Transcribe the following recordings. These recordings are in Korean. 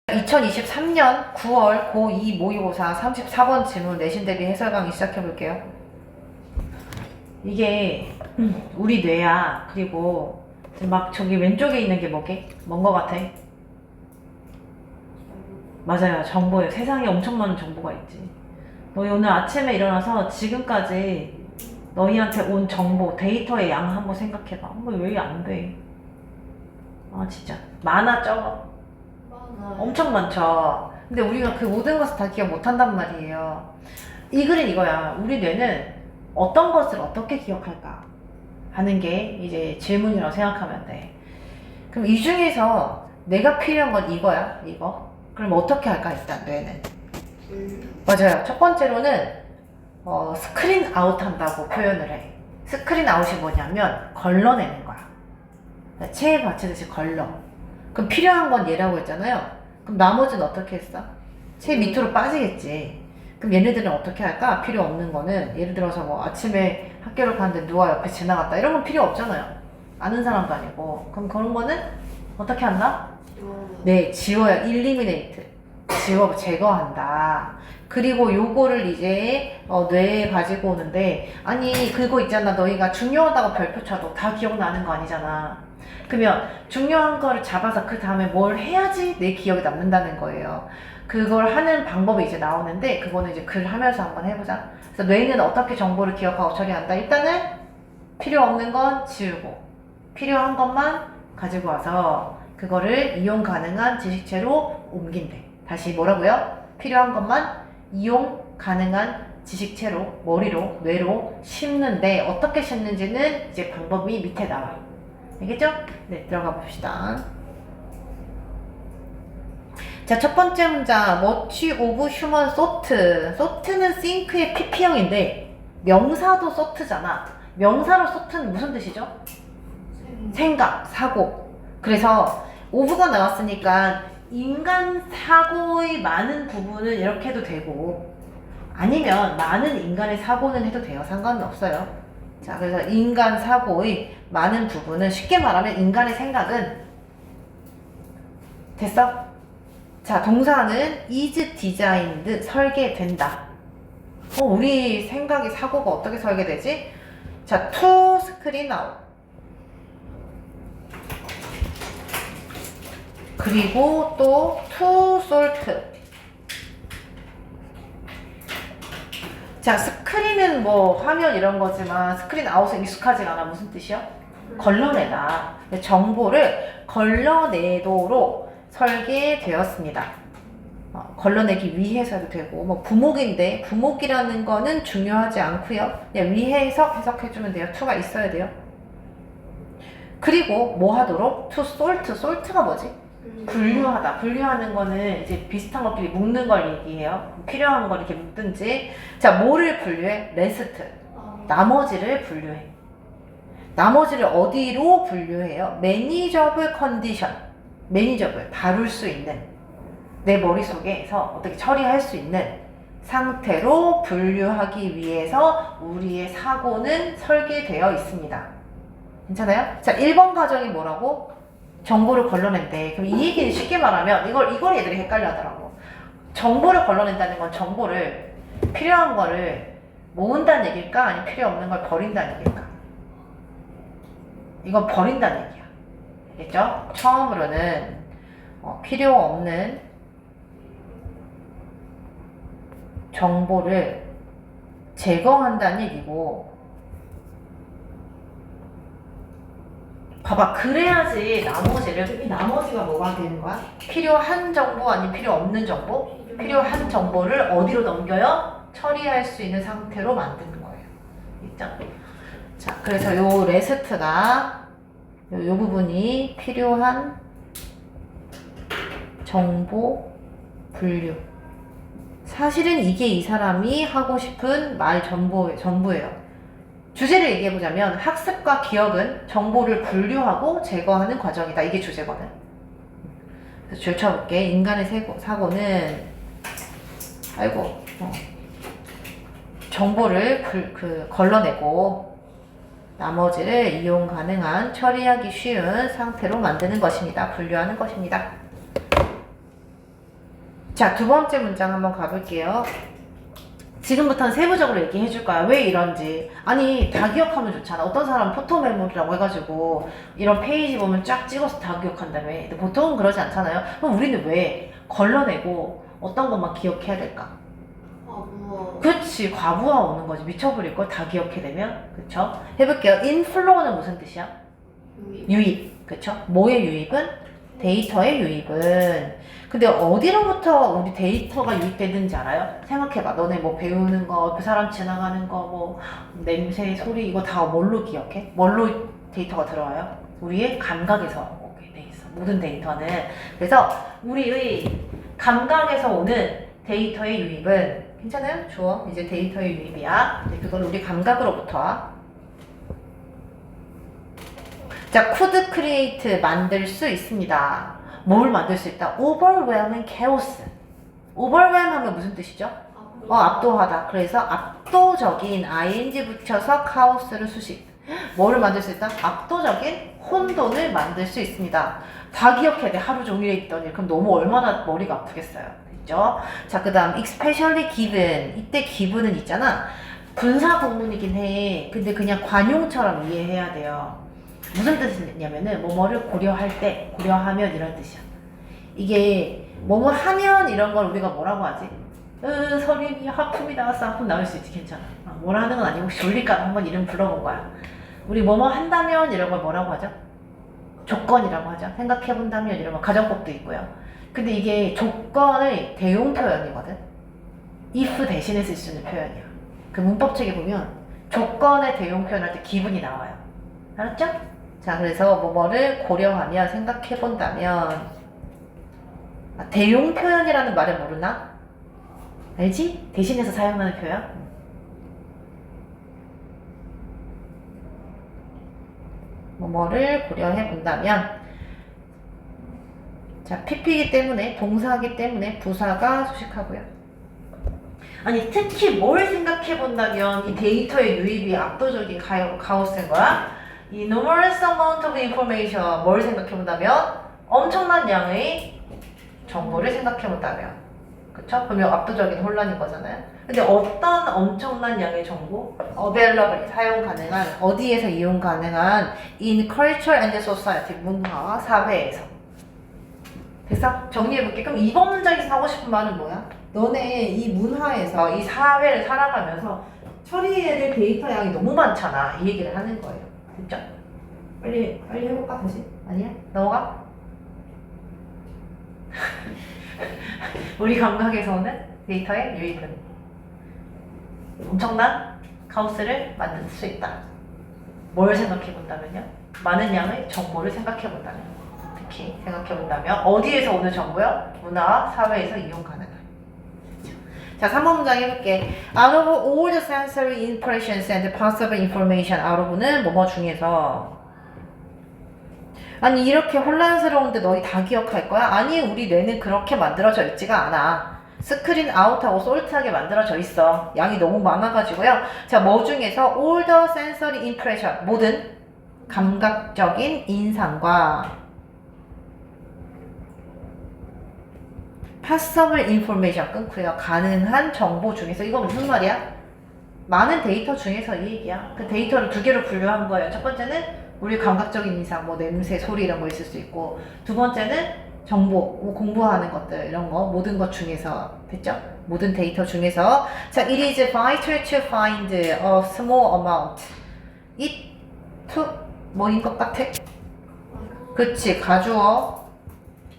2023년 9월 고2 모의고사 34번 질문 내신 대비 해설 강의 시작해볼게요. 이게 우리 뇌야. 그리고 막 저기 왼쪽에 있는 게 뭐게? 뭔 거 같아? 맞아요. 정보예요. 세상에 엄청 많은 정보가 있지. 너희 오늘 아침에 일어나서 지금까지 너희한테 온 정보, 데이터의 양 한번 생각해봐. 왜 안 돼? 아 진짜 많아 적어? 엄청 많죠. 근데 우리가 그 모든 것을 다 기억 못한단 말이에요. 이 글은 이거야. 우리 뇌는 어떤 것을 어떻게 기억할까 하는 게 이제 질문이라고 생각하면 돼. 그럼 이 중에서 내가 필요한 건 이거야. 이거. 그럼 어떻게 할까 일단 뇌는. 맞아요. 첫 번째로는 스크린 아웃 한다고 표현을 해. 스크린 아웃이 뭐냐면 걸러내는 거야. 체에 받치듯이 걸러. 그럼 필요한 건 얘라고 했잖아요. 그럼 나머지는 어떻게 했어? 체 밑으로 빠지겠지. 그럼 얘네들은 어떻게 할까? 필요 없는 거는 예를 들어서 뭐 아침에 학교를 가는데 누가 옆에 지나갔다 이런 건 필요 없잖아요. 아는 사람도 아니고. 그럼 그런 거는 어떻게 한다? 네, 지워야. 일리미네이트. 지워, 제거한다. 그리고 요거를 이제 뇌에 가지고 오는데, 아니 그거 있잖아. 너희가 중요하다고 별표 쳐도 다 기억나는 거 아니잖아. 그러면 중요한 거를 잡아서 그 다음에 뭘 해야지 내 기억에 남는다는 거예요. 그걸 하는 방법이 이제 나오는데, 그거는 이제 글 하면서 한번 해보자. 그래서 뇌는 어떻게 정보를 기억하고 처리한다. 일단은 필요 없는 건 지우고 필요한 것만 가지고 와서 그거를 이용 가능한 지식체로 옮긴대. 다시 뭐라고요? 필요한 것만 이용 가능한 지식체로, 머리로, 뇌로 심는데, 어떻게 심는지는 이제 방법이 밑에 나와요. 알겠죠? 네, 들어가 봅시다. 자, 첫 번째 문장. Much of human thought. thought는 think의 pp형인데 명사도 thought잖아. 명사로 thought는 무슨 뜻이죠? 생각, 사고. 그래서 of가 나왔으니까 인간 사고의 많은 부분은 이렇게 해도 되고, 아니면 많은 인간의 사고는 해도 돼요. 상관은 없어요. 자, 그래서 인간 사고의 많은 부분은, 쉽게 말하면 인간의 생각은, 됐어? 자, 동사는 is designed, 설계된다. 우리 생각이, 사고가 어떻게 설계되지? 자, to screen out. 그리고 또 to sort. 자, 스크린은 뭐 화면 이런 거지만 스크린 아웃은 익숙하지가 않아. 무슨 뜻이요? 걸러내다. 정보를 걸러내도록 설계되었습니다. 걸러내기 위해서 해도 되고, 뭐 부목인데 부목이라는 거는 중요하지 않고요. 그냥 위해서 해석해주면 돼요. to가 있어야 돼요. 그리고 뭐 하도록? to sort. sort가 뭐지? 분류하다. 분류하는 거는 이제 비슷한 것끼리 묶는 걸 얘기해요. 필요한 걸 이렇게 묶든지. 자, 뭐를 분류해? 레스트. 나머지를 분류해. 나머지를 어디로 분류해요? manageable condition. manageable. 다룰 수 있는, 내 머릿속에서 어떻게 처리할 수 있는 상태로 분류하기 위해서 우리의 사고는 설계되어 있습니다. 괜찮아요? 자, 1번 가정이 뭐라고? 정보를 걸러낸대. 그럼 이 얘기는 쉽게 말하면 이걸 애들이 헷갈려 하더라고. 정보를 걸러낸다는 건 정보를, 필요한 거를 모은다는 얘기일까? 아니면 필요 없는 걸 버린다는 얘기일까? 이건 버린다는 얘기야. 알겠죠? 처음으로는 필요 없는 정보를 제거한다는 얘기고, 봐봐. 그래야지 나머지를, 나머지가 뭐가 되는 거야? 필요한 정보 아니면 필요 없는 정보? 필요한 정보를 어디로 넘겨요? 처리할 수 있는 상태로 만드는 거예요. 있죠? 자, 그래서 요 레스트가, 요 부분이 필요한 정보 분류. 사실은 이게 이 사람이 하고 싶은 말 전부예요. 주제를 얘기해보자면, 학습과 기억은 정보를 분류하고 제거하는 과정이다. 이게 주제거든. 그래서 줄쳐볼게. 인간의 사고는, 정보를 걸러내고 나머지를 이용 가능한, 처리하기 쉬운 상태로 만드는 것입니다. 분류하는 것입니다. 자, 두 번째 문장 한번 가볼게요. 지금부터는 세부적으로 얘기해 줄 거야. 왜 이런지. 아니, 다 기억하면 좋잖아. 어떤 사람은 포토 메모리라고 해가지고 이런 페이지 보면 쫙 찍어서 다 기억한다며. 근데 보통은 그러지 않잖아요. 그럼 우리는 왜 걸러내고 어떤 것만 기억해야 될까? 그치, 과부하 오는 거지. 미쳐버릴 걸 다 기억해 되면. 그쵸? 해볼게요. inflow는 무슨 뜻이야? 유입. 그쵸? 뭐의 유입은? 데이터의 유입은. 근데 어디로부터 우리 데이터가 유입되는지 알아요? 생각해봐. 너네 뭐 배우는 거, 그 사람 지나가는 거, 뭐 냄새, 소리 이거 다 뭘로 기억해? 뭘로 데이터가 들어와요? 우리의 감각에서 오게 돼 있어. 모든 데이터는. 그래서 우리의 감각에서 오는 데이터의 유입은 괜찮아요? 좋아. 이제 데이터의 유입이야. 근데 그건 우리 감각으로부터 와. 자, could create 만들 수 있습니다. 뭘 만들 수 있다? overwhelming chaos. overwhelm 하면 무슨 뜻이죠? 압도하다. 그래서 압도적인 ing 붙여서 카오스를 수식. 뭐를 만들 수 있다? 압도적인 혼돈을 만들 수 있습니다. 다 기억해야 돼. 하루 종일 있던 일. 그럼 너무 얼마나 머리가 아프겠어요. 됐죠? 자, 그 다음 especially given. 이때 given은 있잖아. 분사 구문이긴 해. 근데 그냥 관용처럼 이해해야 돼요. 무슨 뜻이냐면은 뭐뭐를 고려할 때, 고려하면 이런 뜻이야. 이게 뭐뭐 하면 이런 걸 우리가 뭐라고 하지? 서림이 하품이 나왔어. 하품 나올 수 있지. 괜찮아. 뭐라 하는 건 아니고 졸릴까 한번 이름 불러본 거야. 우리 뭐뭐 한다면 이런 걸 뭐라고 하죠? 조건이라고 하죠. 생각해본다면 이런 거 가정법도 있고요. 근데 이게 조건의 대용 표현이거든. if 대신에 쓸 수 있는 표현이야. 그 문법책에 보면 조건의 대용 표현할 때 기분이 나와요. 알았죠? 자, 그래서 뭐뭐를 고려하며 생각해본다면 대용 표현이라는 말을 모르나? 알지? 대신해서 사용하는 표현? 뭐뭐를 고려해본다면 자, PP이기 때문에 동사이기 때문에 부사가 수식하고요. 아니, 특히 뭘 생각해본다면 이 데이터의 유입이 압도적인 카오스인 거야? 이 numerous amount of information 뭘 생각해본다면 엄청난 양의 정보를 생각해본다면 그쵸? 그러면 압도적인 혼란인 거잖아요. 근데 어떤 엄청난 양의 정보? available, 사용 가능한, 어디에서 이용 가능한 in culture and society, 문화, 사회에서. 됐어? 정리해볼게. 그럼 이번 문장에서 하고 싶은 말은 뭐야? 너네 이 문화에서 이 사회를 살아가면서 처리해야 될 데이터 양이 너무 많잖아. 이 얘기를 하는 거예요. 됐죠? 빨리 해볼까 다시? 아니야? 넘어가? 우리 감각에서는 데이터의 유입은 엄청난 카오스를 만들 수 있다. 뭘 생각해본다면요? 많은 양의 정보를 생각해본다면, 특히 생각해본다면 어디에서 오는 정보요? 문화와 사회에서 이용 가능한. 자, 3번 문장 해볼게. Out of all the sensory impressions and possible information, out of는 뭐뭐 중에서. 아니, 이렇게 혼란스러운데 너희 다 기억할 거야? 아니, 우리 뇌는 그렇게 만들어져 있지가 않아. 스크린 아웃하고 솔트하게 만들어져 있어. 양이 너무 많아가지고요. 자, 뭐 중에서 all the sensory impression, 모든 감각적인 인상과 possible information 끊고요. 가능한 정보 중에서. 이거 무슨 말이야? 많은 데이터 중에서 이 얘기야. 그 데이터를 두 개로 분류한 거예요. 첫 번째는 우리 감각적인 인상, 뭐 냄새, 소리 이런 거 있을 수 있고, 두 번째는 정보, 뭐 공부하는 것들 이런 거 모든 것 중에서. 됐죠? 모든 데이터 중에서. 자, it is vital to find a small amount. it to 뭐인 것 같아? 그치, 가주어,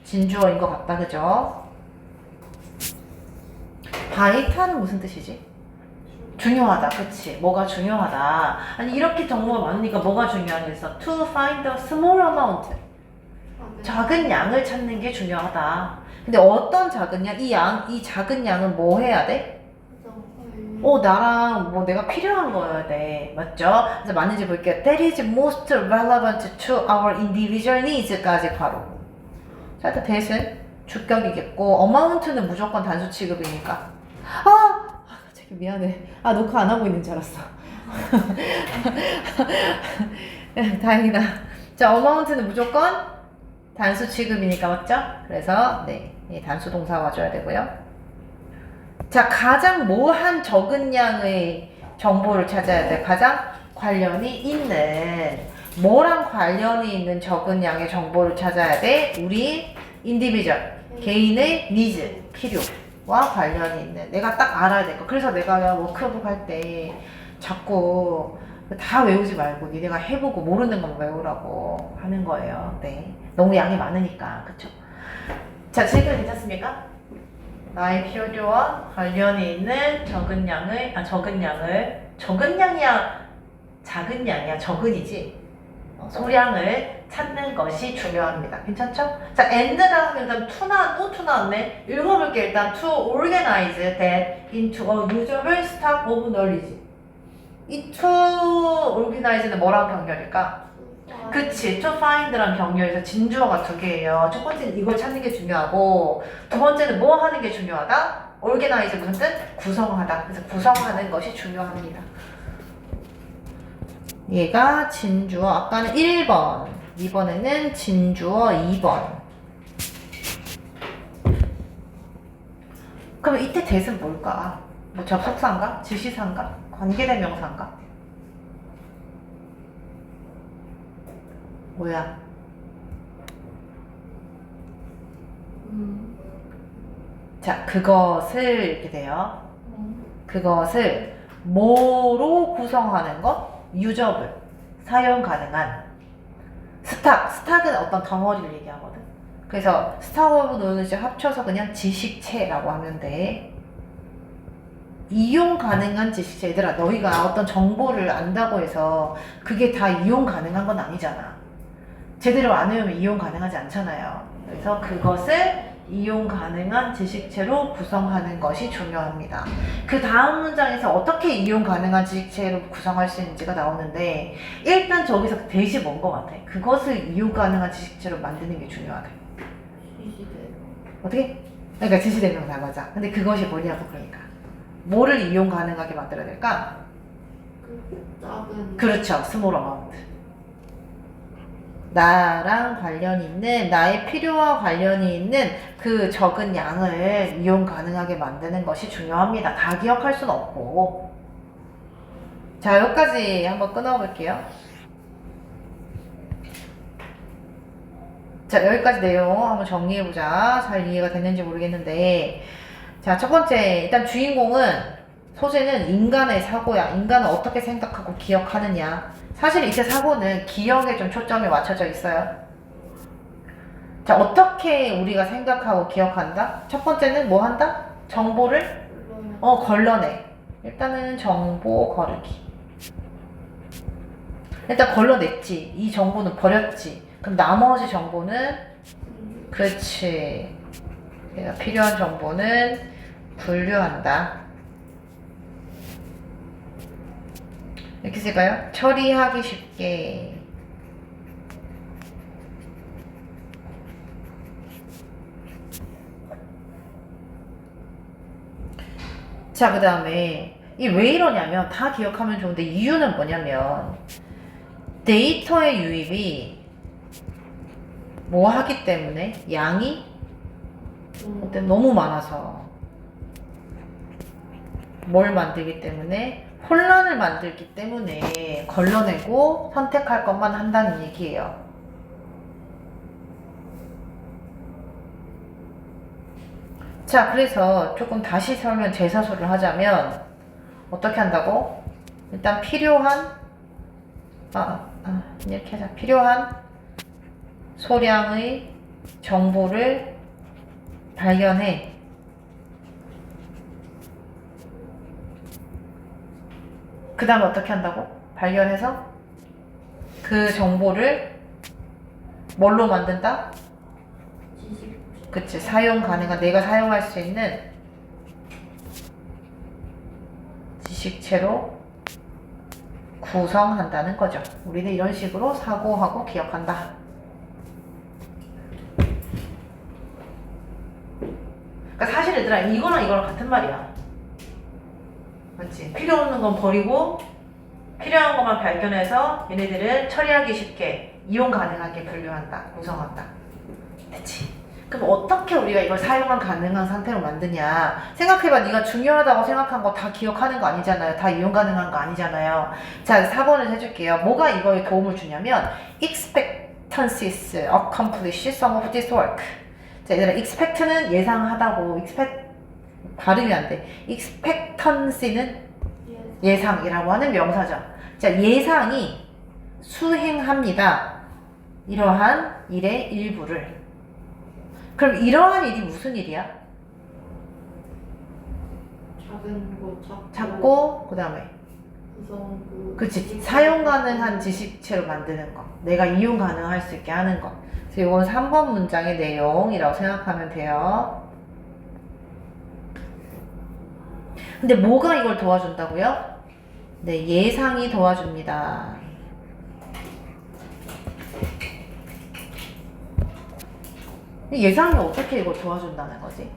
진주어인 것 같다, 그죠? vital은 무슨 뜻이지? 중요하다, 그치? 뭐가 중요하다. 아니, 이렇게 정보가 많으니까 뭐가 중요하겠어? To find a small amount. 작은 양을 찾는 게 중요하다. 근데 어떤 작은 양? 이 작은 양은 뭐 해야 돼? 나랑 뭐 내가 필요한 거여야 돼. 맞죠? 그래서 맞는지 볼게요. That is most relevant to our individual needs까지 바로. 자, 일단 대신 주격이겠고, amount는 무조건 단수 취급이니까. 되게 미안해. 녹화 안 하고 있는 줄 알았어. 다행이다. 자, amount는 무조건 단수 취급이니까, 맞죠? 그래서, 네. 예, 단수 동사 와줘야 되고요. 자, 가장 뭐한 적은 양의 정보를 찾아야 돼. 가장 관련이 있는, 뭐랑 관련이 있는 적은 양의 정보를 찾아야 돼. 우리 인디비전, 개인의 니즈, 필요와 관련이 있는, 내가 딱 알아야 될 거. 그래서 내가 워크북 할 때 자꾸 다 외우지 말고 니네가 해보고 모르는 것만 외우라고 하는 거예요. 네, 너무 양이 많으니까. 그쵸? 자, 지금 괜찮습니까? 나의 필요와 관련이 있는 적은 양을, 적은 양이야, 작은 양이야, 적은이지. 소량을 찾는 것이 중요합니다. 괜찮죠? 자, and 다음에 일단 to 나왔네. 읽어볼게. 일단 to organize that into a usable stock of knowledge. 이 to organize는 뭐랑 병렬일까? 그치, to find랑 병렬에서 진주어가 두 개예요. 첫 번째는 이걸 찾는 게 중요하고, 두 번째는 뭐 하는 게 중요하다? organize 무슨 뜻? 구성하다. 그래서 구성하는 것이 중요합니다. 얘가 진주어, 아까는 1번, 이번에는 진주어 2번. 그럼 이때 대은 뭘까? 뭐 접속사인가? 지시사인가? 관계대명사인가? 뭐야? 자, 그것을 이렇게 돼요. 그것을 뭐로 구성하는 것? 유저블, 사용 가능한. 스탁은 어떤 덩어리를 얘기하거든. 그래서 스탁하고 노는지 합쳐서 그냥 지식체라고 하면 돼. 이용 가능한 지식체. 얘들아, 너희가 어떤 정보를 안다고 해서 그게 다 이용 가능한 건 아니잖아. 제대로 안 외우면 이용 가능하지 않잖아요. 그래서 그것을 이용 가능한 지식체로 구성하는 것이 중요합니다. 그 다음 문장에서 어떻게 이용 가능한 지식체로 구성할 수 있는지가 나오는데, 일단 저기서 대시 뭔 것 같아? 그것을 이용 가능한 지식체로 만드는 게 중요하대. 어떻게? 그러니까 지시대명사 맞아. 근데 그것이 뭐냐고. 그러니까 뭐를 이용 가능하게 만들어야 될까? 그렇죠. 스몰 어마운트. 나랑 관련이 있는, 나의 필요와 관련이 있는 그 적은 양을 이용 가능하게 만드는 것이 중요합니다. 다 기억할 순 없고. 자, 여기까지 한번 끊어볼게요. 자, 여기까지 내용 한번 정리해보자. 잘 이해가 됐는지 모르겠는데, 자, 첫 번째, 일단 주인공은, 소재는 인간의 사고야. 인간은 어떻게 생각하고 기억하느냐. 사실 이제 사고는 기억에 좀 초점이 맞춰져 있어요. 자, 어떻게 우리가 생각하고 기억한다? 첫 번째는 뭐 한다? 정보를 걸러내. 일단은 정보 거르기. 일단 걸러냈지. 이 정보는 버렸지. 그럼 나머지 정보는, 그렇지, 내가 필요한 정보는 분류한다. 이렇게 쓸까요? 처리하기 쉽게. 자, 그 다음에 이 왜 이러냐면, 다 기억하면 좋은데 이유는 뭐냐면, 데이터의 유입이 뭐 하기 때문에, 양이 너무 많아서 뭘 만들기 때문에, 혼란을 만들기 때문에 걸러내고 선택할 것만 한다는 얘기예요. 자, 그래서 조금 다시 재사소를 하자면 어떻게 한다고? 일단 필요한 이렇게 하자. 필요한 소량의 정보를 발견해. 그 다음에 어떻게 한다고? 발견해서 그 정보를 뭘로 만든다? 그치, 사용 가능한, 내가 사용할 수 있는 지식체로 구성한다는 거죠. 우리는 이런 식으로 사고하고 기억한다. 그러니까 사실 얘들아, 이거랑 이거랑 같은 말이야. 맞지? 필요 없는 건 버리고 필요한 것만 발견해서 얘네들은 처리하기 쉽게, 이용 가능하게 분류한다, 구성한다. 됐지? 그럼 어떻게 우리가 이걸 사용한 가능한 상태로 만드냐? 생각해봐. 네가 중요하다고 생각한 거 다 기억하는 거 아니잖아요. 다 이용 가능한 거 아니잖아요. 자, 4번을 해줄게요. 뭐가 이거에 도움을 주냐면 expectancies accomplish some of this work. 자, 얘들아, expect는 예상하다고, expect 발음이 안 돼. expectancy는 예상이라고 하는 명사죠. 자, 예상이 수행합니다. 이러한 일의 일부를. 그럼 이러한 일이 무슨 일이야? 작은 거 작고 그 다음에 그치, 사용 가능한 지식체로 만드는 거, 내가 이용 가능할 수 있게 하는 거. 그래서 이건 3번 문장의 내용이라고 생각하면 돼요. 근데 뭐가 이걸 도와준다고요? 네, 예상이 도와줍니다. 예상이 어떻게 이걸 도와준다는 거지?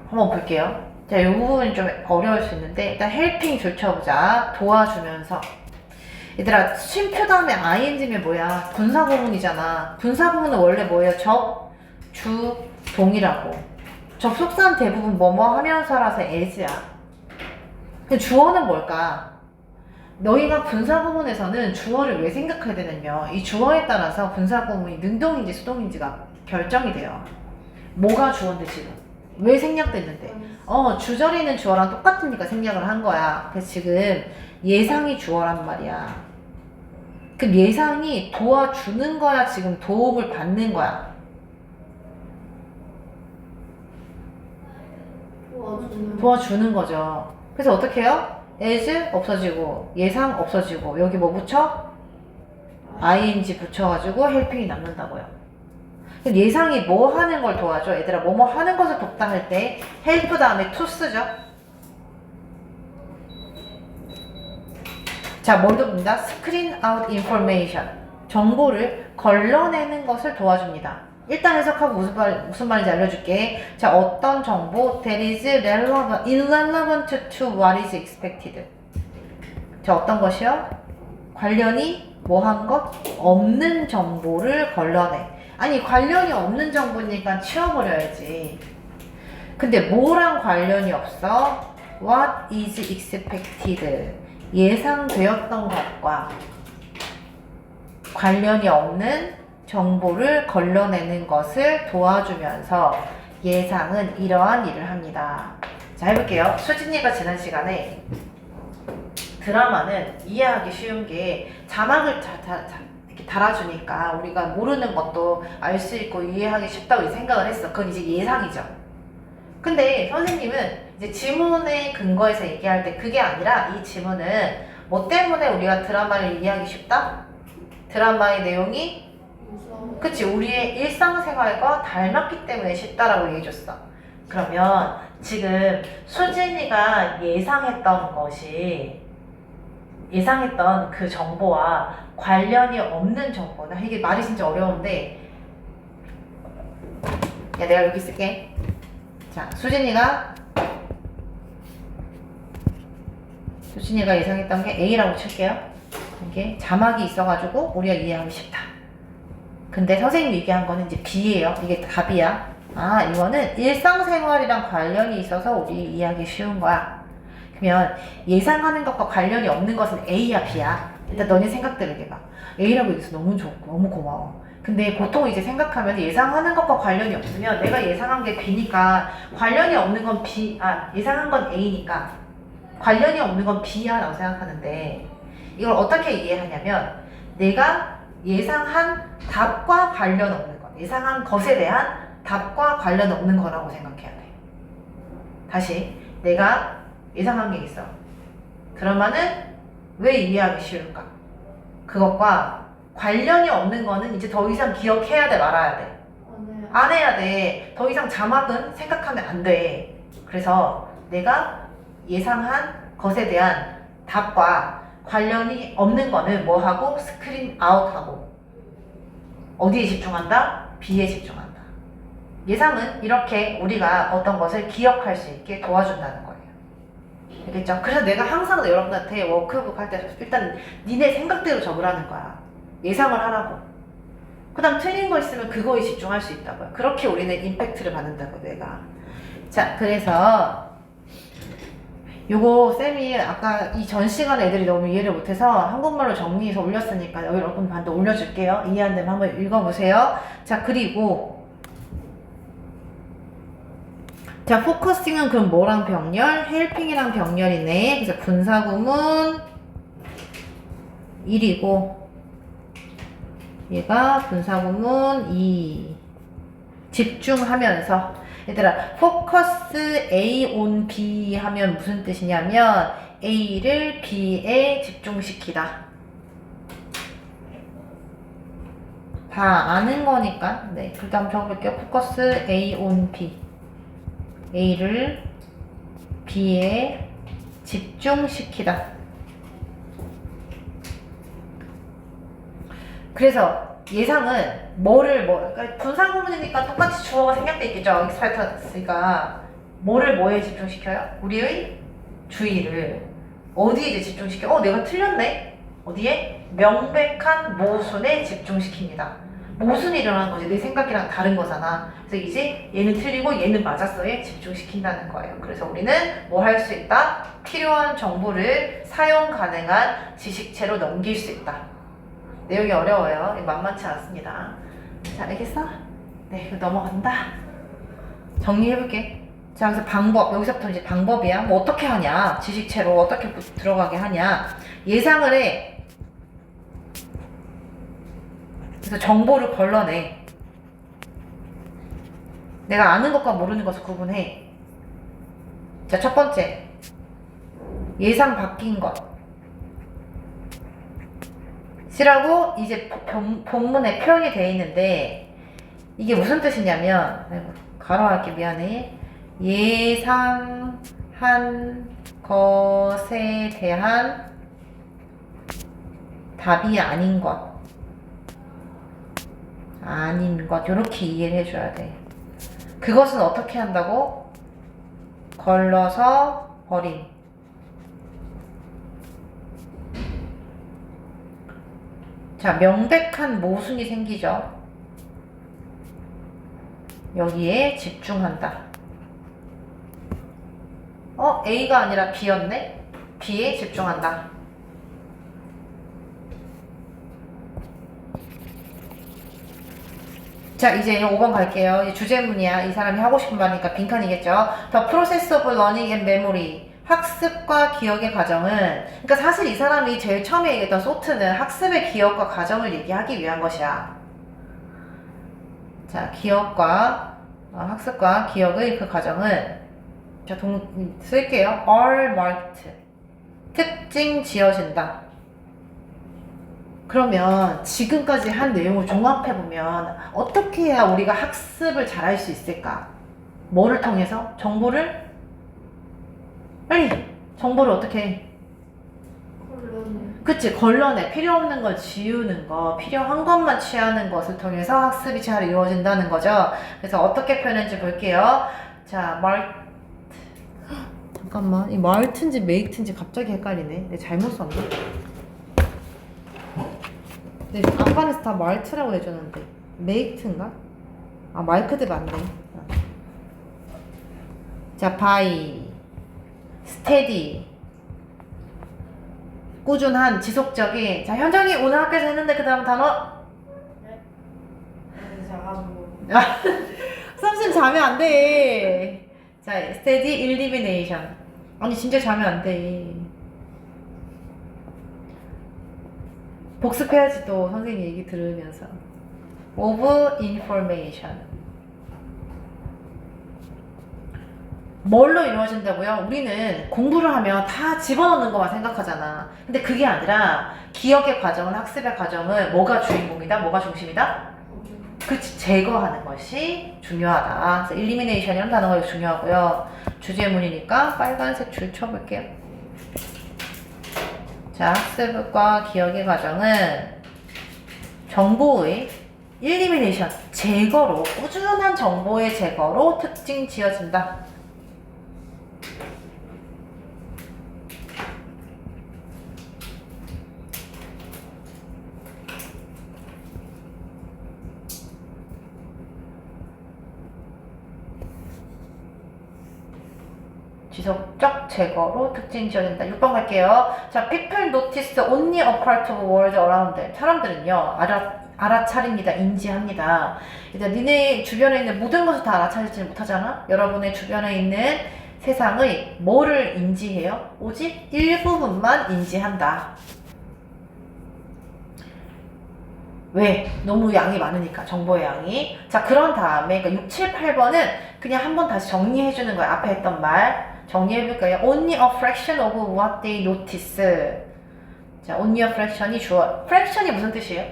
한번 볼게요. 자, 이 부분이 좀 어려울 수 있는데 일단 helping 줄쳐보자. 도와주면서. 얘들아, 쉼표 다음에 ing면 뭐야? 분사구문이잖아. 분사구문은 원래 뭐예요? 적, 주, 동이라고. 접속사는 대부분 뭐뭐 하면서라서 as야. 근데 주어는 뭘까? 너희가 분사구문에서는 주어를 왜 생각해야 되냐면 이 주어에 따라서 분사구문이 능동인지 수동인지가 결정이 돼요. 뭐가 주어인데 지금? 왜 생략됐는데? 주저리는 주어랑 똑같으니까 생략을 한 거야. 그래서 지금 예상이 주어란 말이야. 그럼 예상이 도와주는 거야? 지금 도움을 받는 거야? 도와주는 거죠. 그래서 어떻게 해요? as 없어지고 예상 없어지고 여기 뭐 붙여? ing 붙여가지고 helping이 남는다고요. 그럼 예상이 뭐 하는 걸 도와줘? 얘들아, 뭐뭐 하는 것을 돕다 할 때 help 다음에 to 쓰죠? 자, 뭘 돕니다? screen out information. 정보를 걸러내는 것을 도와줍니다. 일단 해석하고 무슨 말인지 알려줄게. 자, 어떤 정보 that is irrelevant to what is expected. 자, 어떤 것이요? 관련이 뭐한 것? 없는 정보를 걸러내. 아니, 관련이 없는 정보니까 치워버려야지. 근데 뭐랑 관련이 없어? What is expected. 예상되었던 것과 관련이 없는 정보를 걸러내는 것을 도와주면서 예상은 이러한 일을 합니다. 자, 해볼게요. 수진이가 지난 시간에 드라마는 이해하기 쉬운 게 자막을 이렇게 달아주니까 우리가 모르는 것도 알 수 있고 이해하기 쉽다고 생각을 했어. 그건 이제 예상이죠. 근데 선생님은 이제 지문의 근거에서 얘기할 때 그게 아니라 이 지문은 뭐 때문에 우리가 드라마를 이해하기 쉽다? 드라마의 내용이 그치, 우리의 일상생활과 닮았기 때문에 쉽다라고 얘기해줬어. 그러면 지금 수진이가 예상했던 그 정보와 관련이 없는 정보. 나 이게 말이 진짜 어려운데, 야, 내가 여기 쓸게. 자, 수진이가 예상했던 게 A라고 칠게요. 이게 자막이 있어가지고 우리가 이해하기 쉽다. 근데 선생님이 얘기한 거는 이제 B예요. 이게 답이야. 아, 이거는 일상생활이랑 관련이 있어서 우리 이해하기 쉬운 거야. 그러면 예상하는 것과 관련이 없는 것은 A야, B야? 일단 너네 생각대로 얘기해봐. A라고 얘기해서 너무 좋고 너무 고마워. 근데 보통 이제 생각하면 예상하는 것과 관련이 없으면 내가 예상한 게 B니까 관련이 없는 건 예상한 건 A니까 관련이 없는 건 B야 라고 생각하는데 이걸 어떻게 이해하냐면 내가 예상한 답과 관련 없는 것, 예상한 것에 대한 답과 관련 없는 거라고 생각해야 돼. 다시, 내가 예상한 게 있어. 그러면은 왜 이해하기 쉬울까? 그것과 관련이 없는 거는 이제 더 이상 기억해야 돼, 말아야 돼? 안 해야 돼. 더 이상 자막은 생각하면 안 돼. 그래서 내가 예상한 것에 대한 답과 관련이 없는 거는 뭐 하고? 스크린 아웃 하고. 어디에 집중한다? B에 집중한다. 예상은 이렇게 우리가 어떤 것을 기억할 수 있게 도와준다는 거예요. 알겠죠? 그래서 내가 항상 여러분한테 워크북 할 때 일단 니네 생각대로 적으라는 거야. 예상을 하라고. 그 다음 틀린 거 있으면 그거에 집중할 수 있다고요. 그렇게 우리는 임팩트를 받는다고 뇌가. 자, 그래서 요거 쌤이 아까 이 전 시간에 애들이 너무 이해를 못해서 한국말로 정리해서 올렸으니까 여러분한테 올려줄게요. 이해 안 되면 한번 읽어보세요. 자, 그리고 자, 포커싱은 그럼 뭐랑 병렬? 헬핑이랑 병렬이네. 그래서 분사구문 1이고 얘가 분사구문 2. 집중하면서 얘들아, 포커스 A on B 하면 무슨 뜻이냐면 A를 B에 집중시키다. 다 아는 거니까. 네, 그 다음 적어볼게요. 포커스 A on B. A를 B에 집중시키다. 그래서 예상은 그러니까 분사구문이니까 똑같이 주어가 생략돼 있겠죠. 익스펙터스가 뭐를 뭐에 집중시켜요? 우리의 주의를 어디에 이제 집중시켜? 내가 틀렸네. 어디에? 명백한 모순에 집중시킵니다. 모순이 일어나는 거지. 내 생각이랑 다른 거잖아. 그래서 이제 얘는 틀리고 얘는 맞았어에 집중시킨다는 거예요. 그래서 우리는 뭐 할 수 있다? 필요한 정보를 사용 가능한 지식체로 넘길 수 있다. 내용이 어려워요. 만만치 않습니다. 자, 알겠어? 네, 그럼 넘어간다. 정리해볼게. 자, 그래서 방법, 여기서부터 이제 방법이야. 뭐 어떻게 하냐? 지식체로 어떻게 들어가게 하냐? 예상을 해. 그래서 정보를 걸러내. 내가 아는 것과 모르는 것을 구분해. 자, 첫 번째. 예상 바뀐 것. 시라고 이제 본문에 표현이 되어 있는데 이게 무슨 뜻이냐면 가로할게 미안해. 예상한 것에 대한 답이 아닌 것. 아닌 것. 이렇게 이해를 해줘야 돼. 그것은 어떻게 한다고? 걸러서 버림. 자, 명백한 모순이 생기죠. 여기에 집중한다. A가 아니라 B였네? B에 집중한다. 자, 이제 5번 갈게요. 이 주제문이야. 이 사람이 하고 싶은 말이니까 빈칸이겠죠. The process of learning and memory. 학습과 기억의 과정은, 그러니까 사실 이 사람이 제일 처음에 얘기했던 소트는 학습의 기억과 과정을 얘기하기 위한 것이야. 자, 학습과 기억의 그 과정은, 자, 쓸게요. are marked. 특징 지어진다. 그러면 지금까지 한 내용을 종합해보면 어떻게 해야 우리가 학습을 잘할 수 있을까? 뭐를 통해서? 정보를 어떻게 해? 그치, 걸러내. 필요 없는 걸 지우는 거, 필요한 것만 취하는 것을 통해서 학습이 잘 이루어진다는 거죠. 그래서 어떻게 표현했는지 볼게요. 자, 잠깐만, 이 말트인지 메이트인지 갑자기 헷갈리네. 내가 잘못 썼나? 네, 아까는 다 말트라고 해줬는데 메이트인가? 마이크드 맞네. 자, by steady 꾸준한, 지속적인. 자, 현정이 오늘 학교에서 했는데 그 다음 단어? 네. 자가지고. 선생님 자면 안 돼. 자, steady elimination. 아니 진짜 자면 안 돼. 복습해야지 또 선생님 얘기 들으면서. of information. 뭘로 이루어진다고요? 우리는 공부를 하면 다 집어넣는 것만 생각하잖아. 근데 그게 아니라 기억의 과정은, 학습의 과정은 뭐가 주인공이다? 뭐가 중심이다? 그치, 제거하는 것이 중요하다. 그래서 elimination이라는 단어가 중요하고요. 주제문이니까 빨간색 줄 쳐볼게요. 자, 학습과 기억의 과정은 정보의 elimination, 제거로, 꾸준한 정보의 제거로 특징 지어진다. 지속적 제거로 특징 지어진다. 6번 갈게요. 자, people notice only a part of the world around them. 사람들은요, 알아차립니다. 인지합니다. 이제 니네 주변에 있는 모든 것을 다 알아차리지 못하잖아? 여러분의 주변에 있는 세상의 뭐를 인지해요? 오직 일부분만 인지한다. 왜? 너무 양이 많으니까, 정보의 양이. 자, 그런 다음에, 그러니까 6, 7, 8번은 그냥 한번 다시 정리해주는 거야. 앞에 했던 말. 정리해볼까요? Only a fraction of what they notice. 자, only a fraction이 주어. fraction이 무슨 뜻이에요?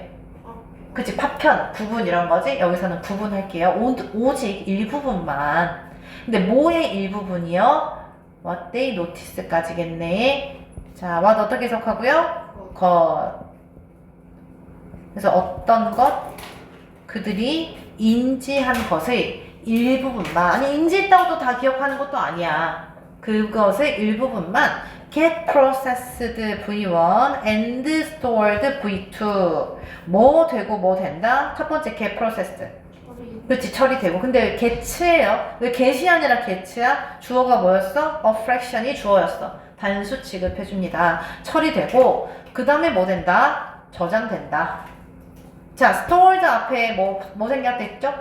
그치, 파편, 구분 이런 거지? 여기서는 구분할게요. 오직 일부분만. 근데 뭐의 일부분이요? What they notice까지겠네. 자, what 어떻게 해석하고요? 것. 그래서 어떤 것? 그들이 인지한 것의 일부분만. 아니, 인지했다고 또 다 기억하는 것도 아니야. 그것의 일부분만 get processed V1 and stored V2. 뭐 되고 뭐 된다? 첫 번째 get processed. 그렇지, 처리되고. 근데 get예요. 왜 get이 아니라 get야? 주어가 뭐였어? a fraction이 주어였어. 단수 취급해줍니다. 처리되고, 그 다음에 뭐 된다? 저장된다. 자, stored 앞에 뭐 생략됐죠?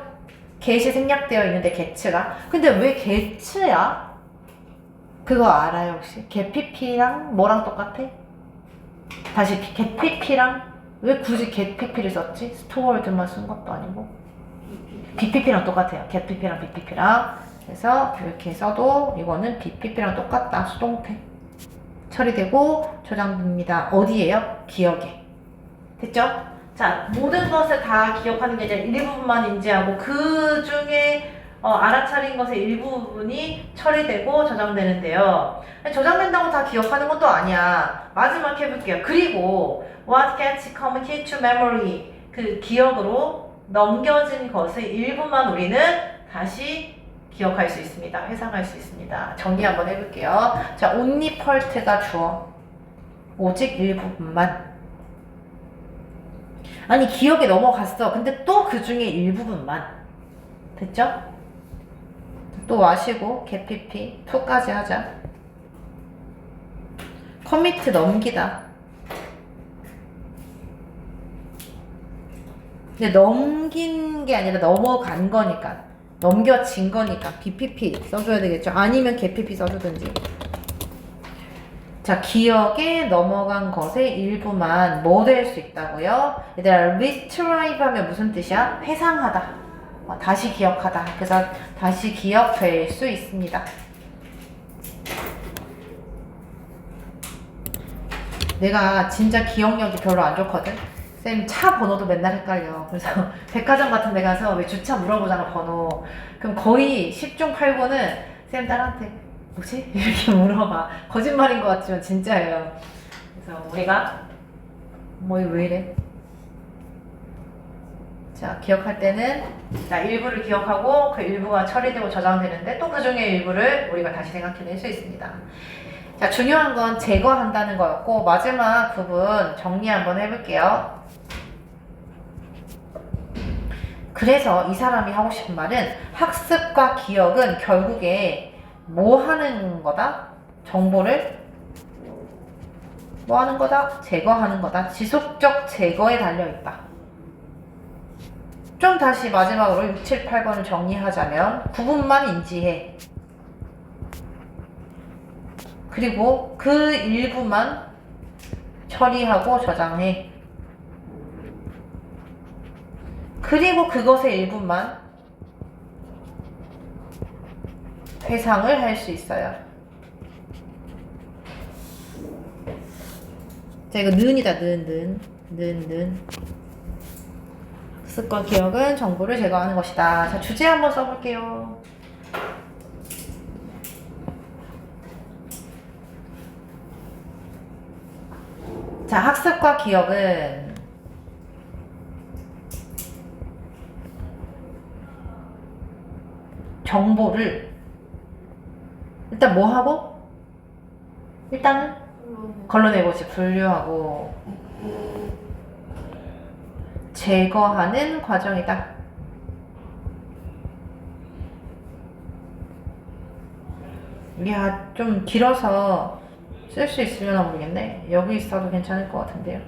get이 생략되어 있는데 get가. 근데 왜 get야? 그거 알아요, 혹시? getpp랑 뭐랑 똑같아? 다시 getpp랑 왜 굳이 getpp를 썼지? stored만 쓴 것도 아니고. bpp랑 똑같아요. getpp랑 bpp랑. 그래서 이렇게 써도 이거는 bpp랑 똑같다. 수동태. 처리되고 저장됩니다. 어디에요? 기억에. 됐죠? 자, 모든 것을 다 기억하는 게 이제 일부분만 인지하고 그 중에 알아차린 것의 일부분이 처리되고 저장되는데요. 저장된다고 다 기억하는 것도 아니야. 마지막 해볼게요. 그리고 what gets committed to memory, 그 기억으로 넘겨진 것의 일부만 우리는 다시 기억할 수 있습니다. 회상할 수 있습니다. 정리 한번 해볼게요. 자, only part가 주어. 오직 일부분만. 아니, 기억에 넘어갔어. 근데 또 그 중에 일부분만. 됐죠? 또 마시고 get pp 2까지 하자. commit 넘기다. 근데 넘긴 게 아니라 넘어간 거니까, 넘겨진 거니까 bpp 써줘야 되겠죠. 아니면 get pp 써주든지. 자, 기억에 넘어간 것의 일부만 뭐 될 수 있다고요? 얘들아, retrieve 하면 무슨 뜻이야? 회상하다. 다시 기억하다. 그래서 다시 기억될 수 있습니다. 내가 진짜 기억력이 별로 안 좋거든? 쌤, 차 번호도 맨날 헷갈려. 그래서 백화점 같은 데 가서 왜 주차 물어보잖아, 번호. 그럼 거의 10중 8구는 쌤 딸한테 뭐지? 이렇게 물어봐. 거짓말인 것 같지만 진짜예요. 그래서 우리가 왜 이래? 자, 기억할 때는 자, 일부를 기억하고 그 일부가 처리되고 저장되는데 또 그 중에 일부를 우리가 다시 생각해낼 수 있습니다. 자, 중요한 건 제거한다는 거였고 마지막 부분 정리 한번 해볼게요. 그래서 이 사람이 하고 싶은 말은 학습과 기억은 결국에 뭐 하는 거다? 정보를 뭐 하는 거다? 제거하는 거다. 지속적 제거에 달려있다. 좀 다시 마지막으로 6, 7, 8번을 정리하자면 구분만 인지해. 그리고 그 일부만 처리하고 저장해. 그리고 그것의 일부만 회상을 할 수 있어요. 자, 이거 는이다. 는. 학습과 기억은 정보를 제거하는 것이다. 자, 주제 한번 써볼게요. 자, 학습과 기억은 정보를 일단 뭐 하고? 일단은 걸러내고지 분류하고 제거하는 과정이다. 이야, 좀 길어서 쓸 수 있으려나 모르겠네. 여기 있어도 괜찮을 것 같은데요.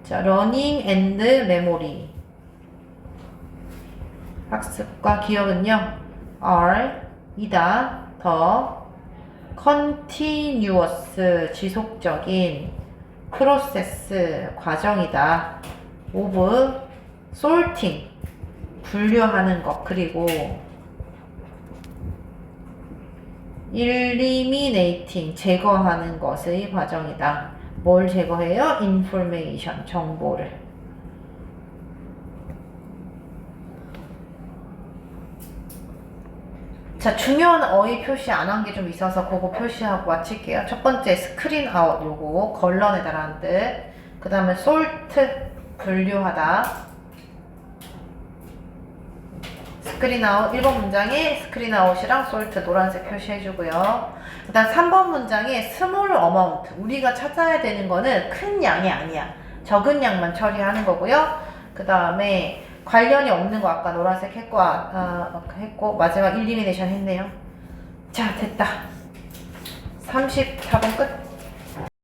자, 러닝 앤드 메모리. 학습과 기억은요, are 이다 더 continuous 지속적인 프로세스 과정이다. of sorting 분류하는 것, 그리고 eliminating 제거하는 것의 과정이다. 뭘 제거해요? information 정보를. 자, 중요한 어휘 표시 안 한 게 좀 있어서 그거 표시하고 마칠게요. 첫 번째 스크린 아웃, 요거 걸러내다라는 뜻. 그 다음에 솔트 분류하다. 스크린 아웃 1번 문장에 스크린 아웃이랑 솔트 노란색 표시해주고요. 그 다음 3번 문장에 스몰 어마운트, 우리가 찾아야 되는 거는 큰 양이 아니야. 적은 양만 처리하는 거고요. 그 다음에 관련이 없는 거 아까 노란색 했고, 했고 마지막 일리미네이션 했네요. 자, 됐다. 34번 끝.